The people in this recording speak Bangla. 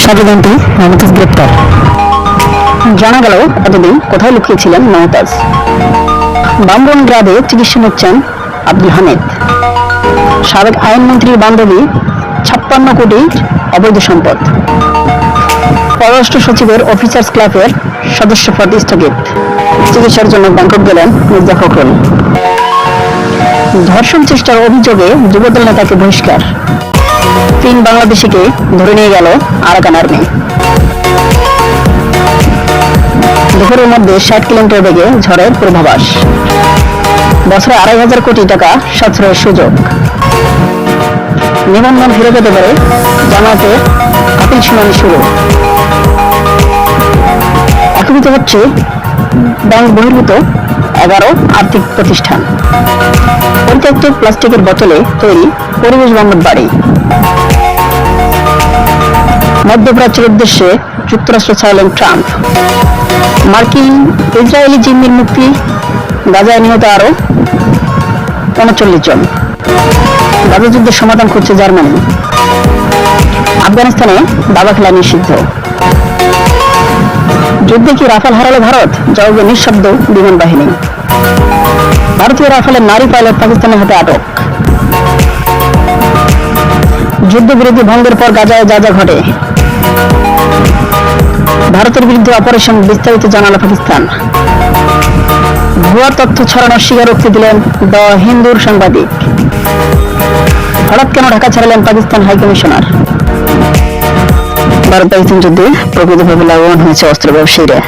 ষড়যন্ত্রী মমতাজ গ্রেপ্তার। জানা গেল এতদিন কোথায় লুকিয়েছিলেন মমতাজ। বামবনগ্রাদে চিকিৎসা নিচ্ছেন আব্দুল হামিদ। সাবেক আইনমন্ত্রীর বান্ধবী ৫৬ কোটির অবৈধ সম্পদ। পররাষ্ট্র সচিবের অফিসার্স ক্লাবের সদস্যপদ স্থগিত। চিকিৎসার জন্য ব্যাংকক গেলেন মির্জা ফখরুল। ধর্ষণ চেষ্টার অভিযোগে যুবদল নেতাকে বহিষ্কার। ৩ বাংলাদেশিকে ধরে নিয়ে গেল আরাকান আর্মি। দুপুরের মধ্যে ৬০ কিলোমিটার বেগে ঝড়ের পূর্বাভাস। বছরে ২৫০০ কোটি টাকা সাশ্রয়ের সুযোগ। নিবন্ধন ফিরে পেতে পারে জামায়াতের আপিল শুনানি শুরু। একীভূত হচ্ছে ব্যাংক বহির্ভূত ১১ আর্থিক প্রতিষ্ঠান। পরিত্যক্ত প্লাস্টিকের বোতলে তৈরি পরিবেশ বান্ধব বাড়ি। মধ্যপ্রাচ্যের উদ্দেশ্যে যুক্তরাষ্ট্র ছাড়লেন ট্রাম্প। মার্কিন ইসরায়েলি জিম্মির মুক্তি। গাজায় নিহত আরো ৩৯ জন। গাজা যুদ্ধের সমাধান করছে জার্মানি। আফগানিস্তানে দাবা খেলা নিষিদ্ধ। যুদ্ধে কি রাফাল হারালো ভারত? জবাবে নিঃশব্দ বিমান বাহিনী। ভারতীয় রাফালের নারী পাইলট পাকিস্তানের হাতে আটক। যুদ্ধবিরতি ভঙ্গের পর গাজায় যা যা ঘটে। ভারতের বিরুদ্ধে অপারেশন বিস্তারিত জানালো পাকিস্তান। ভুয়া তথ্য ছড়ানোর স্বীকারোক্তি দিলেন দ্য হিন্দুর সাংবাদিক। হঠাৎ কেন ঢাকা ছাড়লেন পাকিস্তান হাইকমিশনার? ভারত পাকিস্তান যুদ্ধে প্রকৃতভাবে লাভবান হয়েছে অস্ত্র ব্যবসায়ীরা।